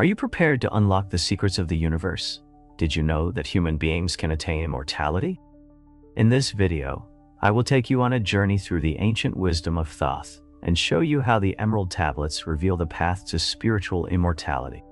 Are you prepared to unlock the secrets of the universe? Did you know that human beings can attain immortality? In this video, I will take you on a journey through the ancient wisdom of Thoth and show you how the Emerald Tablets reveal the path to spiritual immortality.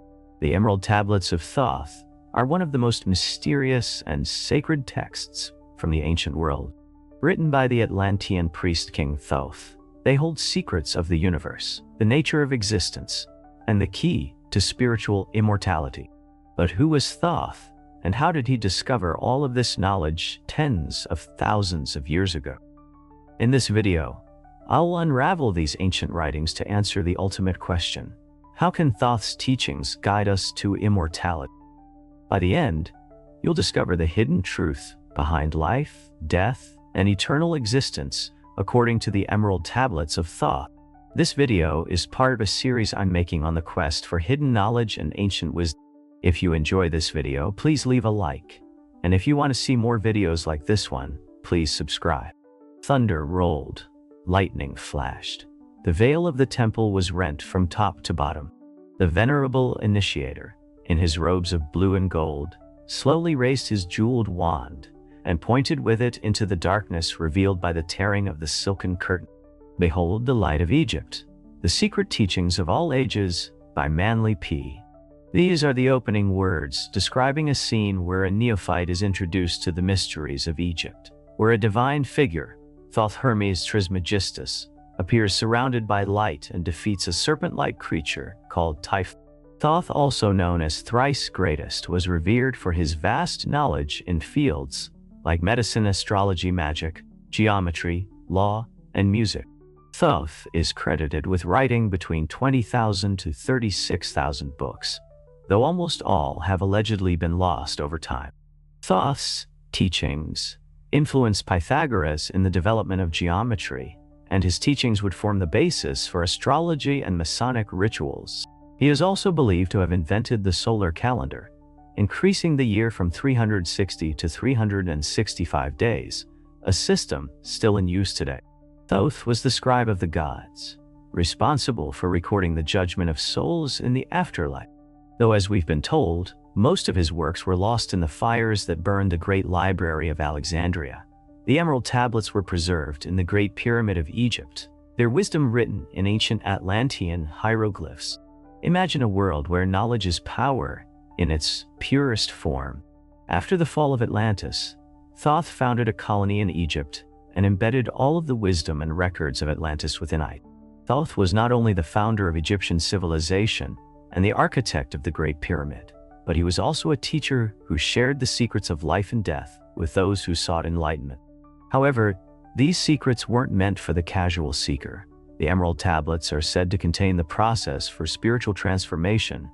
The Emerald Tablets of Thoth are one of the most mysterious and sacred texts from the ancient world. Written by the Atlantean priest king Thoth, they hold secrets of the universe, the nature of existence, and the key to spiritual immortality. But who was Thoth, and how did he discover all of this knowledge tens of thousands of years ago? In this video, I'll unravel these ancient writings to answer the ultimate question: how can Thoth's teachings guide us to immortality? By the end, you'll discover the hidden truth behind life, death, and eternal existence according to the Emerald Tablets of Thoth. This video is part of a series I'm making on the quest for hidden knowledge and ancient wisdom. If you enjoy this video, please leave a like. And if you want to see more videos like this one, please subscribe. Thunder rolled, lightning flashed. The veil of the temple was rent from top to bottom. The venerable initiator, in his robes of blue and gold, slowly raised his jeweled wand and pointed with it into the darkness revealed by the tearing of the silken curtain. Behold the light of Egypt, the secret teachings of all ages by Manly P. These are the opening words describing a scene where a neophyte is introduced to the mysteries of Egypt, where a divine figure, Thoth Hermes Trismegistus, appears surrounded by light and defeats a serpent-like creature called Typhon. Thoth, also known as Thrice Greatest, was revered for his vast knowledge in fields like medicine, astrology, magic, geometry, law, and music. Thoth is credited with writing between 20,000 to 36,000 books, though almost all have allegedly been lost over time. Thoth's teachings influenced Pythagoras in the development of geometry, and his teachings would form the basis for astrology and Masonic rituals. He is also believed to have invented the solar calendar, increasing the year from 360 to 365 days, a system still in use today. Thoth was the scribe of the gods, responsible for recording the judgment of souls in the afterlife. Though, as we've been told, most of his works were lost in the fires that burned the Great Library of Alexandria, the Emerald Tablets were preserved in the Great Pyramid of Egypt, their wisdom written in ancient Atlantean hieroglyphs. Imagine a world where knowledge is power in its purest form. After the fall of Atlantis, Thoth founded a colony in Egypt and embedded all of the wisdom and records of Atlantis within it. Thoth was not only the founder of Egyptian civilization and the architect of the Great Pyramid, but he was also a teacher who shared the secrets of life and death with those who sought enlightenment. However, these secrets weren't meant for the casual seeker. The Emerald Tablets are said to contain the process for spiritual transformation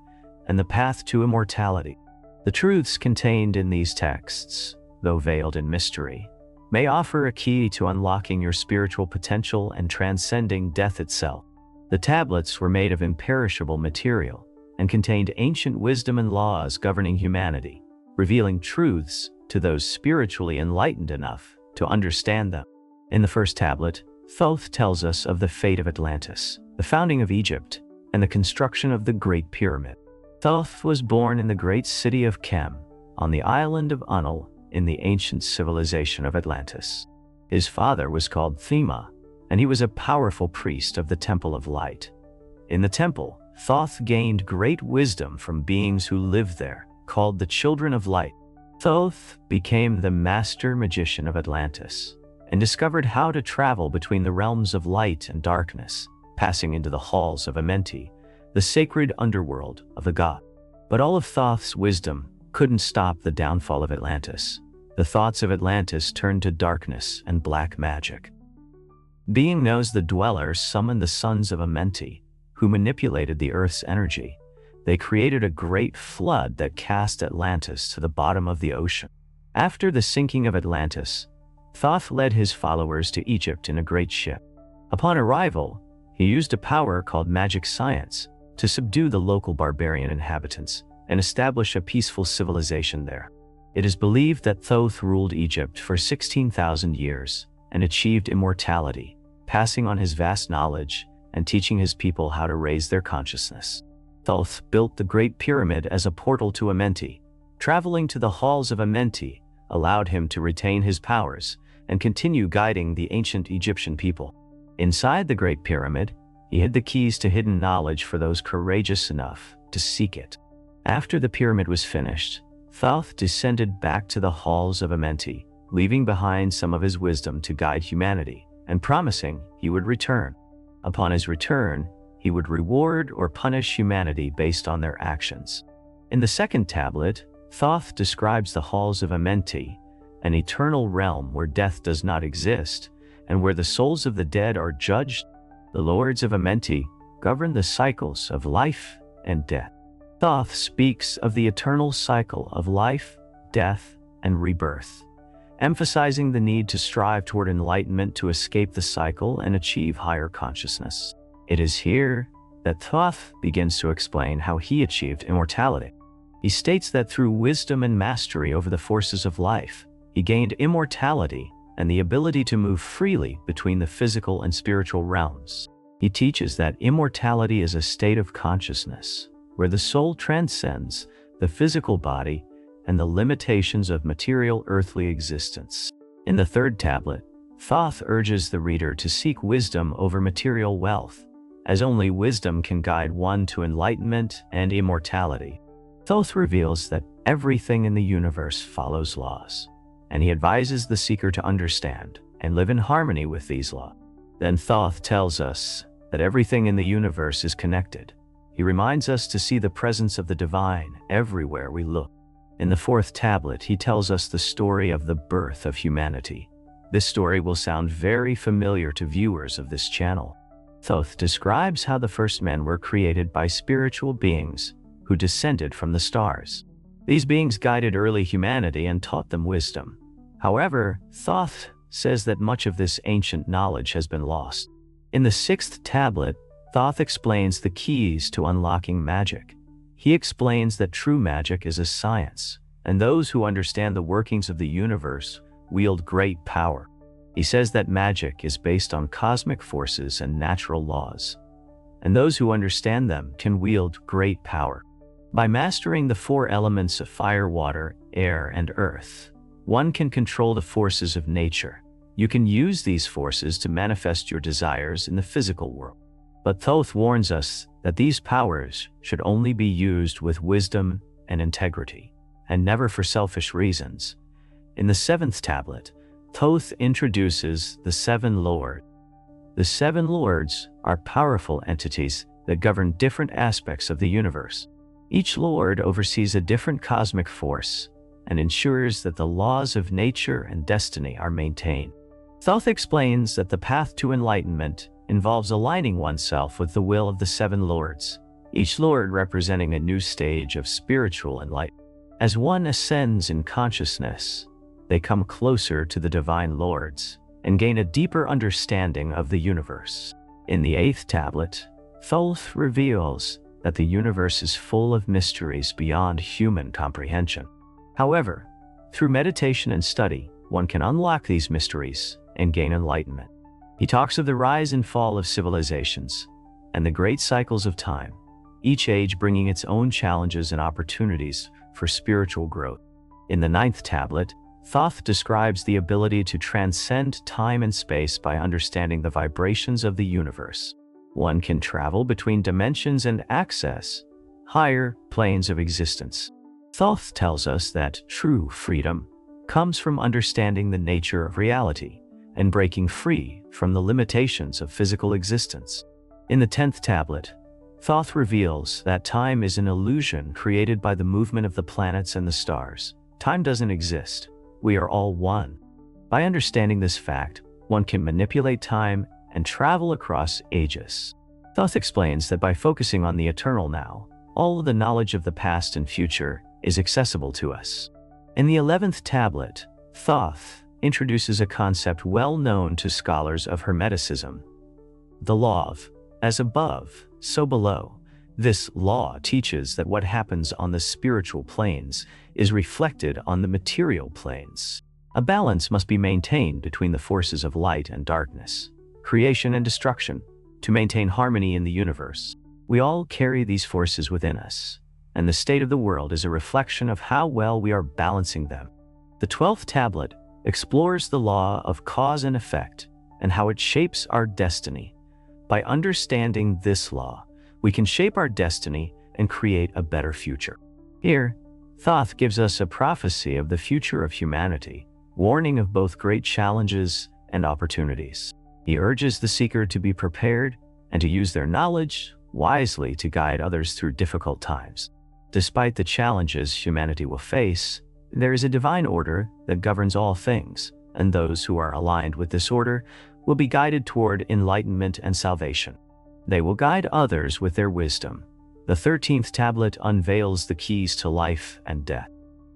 and the path to immortality. The truths contained in these texts, though veiled in mystery, may offer a key to unlocking your spiritual potential and transcending death itself. The tablets were made of imperishable material and contained ancient wisdom and laws governing humanity, revealing truths to those spiritually enlightened enough to understand them. In the first tablet, Thoth tells us of the fate of Atlantis, the founding of Egypt, and the construction of the Great Pyramid. Thoth was born in the great city of Kem, on the island of Unal, in the ancient civilization of Atlantis. His father was called Thema, and he was a powerful priest of the Temple of Light. In the temple, Thoth gained great wisdom from beings who lived there, called the Children of Light. Thoth became the master magician of Atlantis and discovered how to travel between the realms of light and darkness, passing into the halls of Amenti, the sacred underworld of the god. But all of Thoth's wisdom couldn't stop the downfall of Atlantis. The thoughts of Atlantis turned to darkness and black magic. Being knows the dwellers summoned the sons of Amenti, who manipulated the earth's energy. They created a great flood that cast Atlantis to the bottom of the ocean. After the sinking of Atlantis, Thoth led his followers to Egypt in a great ship. Upon arrival, he used a power called magic science to subdue the local barbarian inhabitants and establish a peaceful civilization there. It is believed that Thoth ruled Egypt for 16,000 years and achieved immortality, passing on his vast knowledge and teaching his people how to raise their consciousness. Thoth built the Great Pyramid as a portal to Amenti. Traveling to the halls of Amenti allowed him to retain his powers and continue guiding the ancient Egyptian people. Inside the Great Pyramid, he hid the keys to hidden knowledge for those courageous enough to seek it. After the pyramid was finished, Thoth descended back to the halls of Amenti, leaving behind some of his wisdom to guide humanity and promising he would return. Upon his return, he would reward or punish humanity based on their actions. In the second tablet, Thoth describes the halls of Amenti, an eternal realm where death does not exist and where the souls of the dead are judged. The lords of Amenti govern the cycles of life and death. Thoth speaks of the eternal cycle of life, death, and rebirth, emphasizing the need to strive toward enlightenment to escape the cycle and achieve higher consciousness. It is here that Thoth begins to explain how he achieved immortality. He states that through wisdom and mastery over the forces of life, he gained immortality and the ability to move freely between the physical and spiritual realms. He teaches that immortality is a state of consciousness where the soul transcends the physical body and the limitations of material earthly existence. In the third tablet, Thoth urges the reader to seek wisdom over material wealth, as only wisdom can guide one to enlightenment and immortality. Thoth reveals that everything in the universe follows laws, and he advises the seeker to understand and live in harmony with these laws. Then Thoth tells us that everything in the universe is connected. He reminds us to see the presence of the divine everywhere we look. In the fourth tablet, he tells us the story of the birth of humanity. This story will sound very familiar to viewers of this channel. Thoth describes how the first men were created by spiritual beings who descended from the stars. These beings guided early humanity and taught them wisdom. However, Thoth says that much of this ancient knowledge has been lost. In the sixth tablet, Thoth explains the keys to unlocking magic. He explains that true magic is a science, and those who understand the workings of the universe wield great power. He says that magic is based on cosmic forces and natural laws, and those who understand them can wield great power. By mastering the four elements of fire, water, air, and earth, one can control the forces of nature. You can use these forces to manifest your desires in the physical world. But Thoth warns us that these powers should only be used with wisdom and integrity, and never for selfish reasons. In the seventh tablet, Thoth introduces the seven lords. The seven lords are powerful entities that govern different aspects of the universe. Each lord oversees a different cosmic force and ensures that the laws of nature and destiny are maintained. Thoth explains that the path to enlightenment involves aligning oneself with the will of the seven lords, each lord representing a new stage of spiritual enlightenment. As one ascends in consciousness, they come closer to the divine lords and gain a deeper understanding of the universe. In the eighth tablet, Thoth reveals that the universe is full of mysteries beyond human comprehension. However, through meditation and study, one can unlock these mysteries and gain enlightenment. He talks of the rise and fall of civilizations and the great cycles of time, each age bringing its own challenges and opportunities for spiritual growth. In the ninth tablet, Thoth describes the ability to transcend time and space by understanding the vibrations of the universe. One can travel between dimensions and access higher planes of existence. Thoth tells us that true freedom comes from understanding the nature of reality and breaking free from the limitations of physical existence. In the 10th tablet, Thoth reveals that time is an illusion created by the movement of the planets and the stars. Time doesn't exist. We are all one. By understanding this fact, one can manipulate time and travel across ages. Thoth explains that by focusing on the eternal now, all of the knowledge of the past and future is accessible to us. In the 11th tablet, Thoth introduces a concept well known to scholars of Hermeticism, the law of as above, so below. This law teaches that what happens on the spiritual planes is reflected on the material planes. A balance must be maintained between the forces of light and darkness, creation and destruction, to maintain harmony in the universe. We all carry these forces within us, and the state of the world is a reflection of how well we are balancing them. The 12th tablet explores the law of cause and effect and how it shapes our destiny. By understanding this law, we can shape our destiny and create a better future. Here, Thoth gives us a prophecy of the future of humanity, warning of both great challenges and opportunities. He urges the seeker to be prepared and to use their knowledge wisely to guide others through difficult times. Despite the challenges humanity will face, there is a divine order that governs all things, and those who are aligned with this order will be guided toward enlightenment and salvation. They will guide others with their wisdom. The 13th tablet unveils the keys to life and death.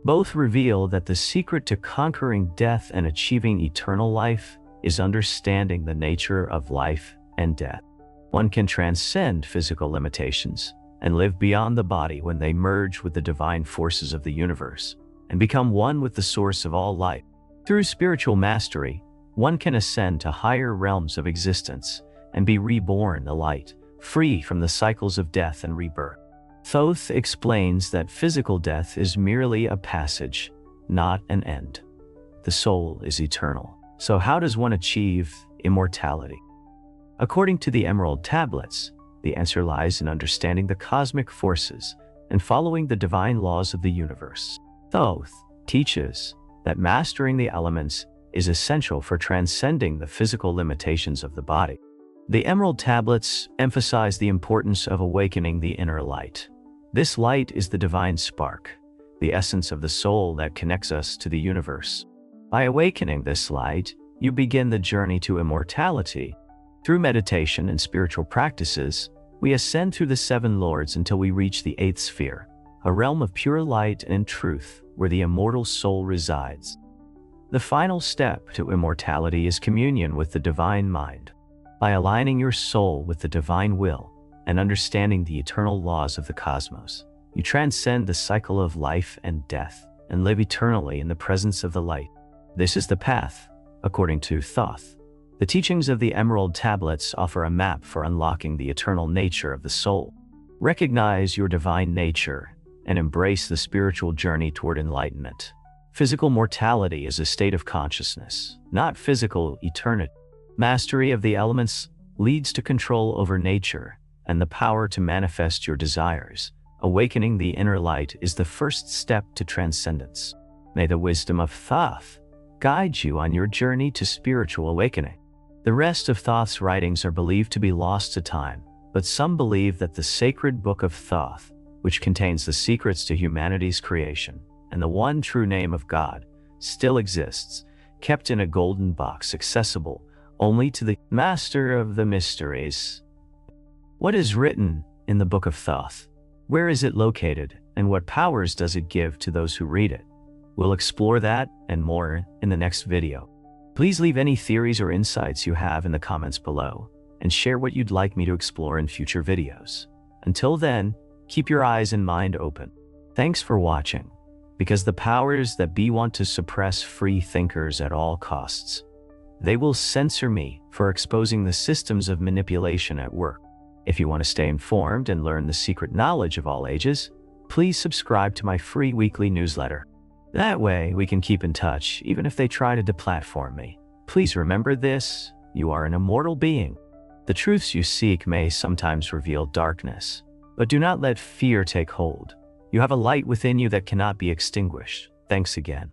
Both reveal that the secret to conquering death and achieving eternal life is understanding the nature of life and death. One can transcend physical limitations and live beyond the body when they merge with the divine forces of the universe and become one with the source of all life. Through spiritual mastery, one can ascend to higher realms of existence and be reborn the light, free from the cycles of death and rebirth. Thoth explains that physical death is merely a passage, not an end. The soul is eternal. So how does one achieve immortality? According to the Emerald Tablets, the answer lies in understanding the cosmic forces and following the divine laws of the universe. Thoth teaches that mastering the elements is essential for transcending the physical limitations of the body. The Emerald Tablets emphasize the importance of awakening the inner light. This light is the divine spark, the essence of the soul that connects us to the universe. By awakening this light, you begin the journey to immortality. Through meditation and spiritual practices, we ascend through the 7 lords until we reach the 8th sphere, a realm of pure light and truth where the immortal soul resides. The final step to immortality is communion with the divine mind. By aligning your soul with the divine will and understanding the eternal laws of the cosmos, you transcend the cycle of life and death and live eternally in the presence of the light. This is the path, according to Thoth. The teachings of the Emerald Tablets offer a map for unlocking the eternal nature of the soul. Recognize your divine nature and embrace the spiritual journey toward enlightenment. Physical mortality is a state of consciousness, not physical eternity. Mastery of the elements leads to control over nature and the power to manifest your desires. Awakening the inner light is the first step to transcendence. May the wisdom of Thoth guide you on your journey to spiritual awakening. The rest of Thoth's writings are believed to be lost to time, but some believe that the sacred Book of Thoth, which contains the secrets to humanity's creation and the one true name of God, still exists, kept in a golden box accessible only to the master of the mysteries. What is written in the Book of Thoth? Where is it located, and what powers does it give to those who read it? We'll explore that and more in the next video. Please leave any theories or insights you have in the comments below, and share what you'd like me to explore in future videos. Until then, keep your eyes and mind open. Thanks for watching, because the powers that be want to suppress free thinkers at all costs. They will censor me for exposing the systems of manipulation at work. If you want to stay informed and learn the secret knowledge of all ages, please subscribe to my free weekly newsletter. That way, we can keep in touch even if they try to deplatform me. Please remember this: you are an immortal being. The truths you seek may sometimes reveal darkness, but do not let fear take hold. You have a light within you that cannot be extinguished. Thanks again.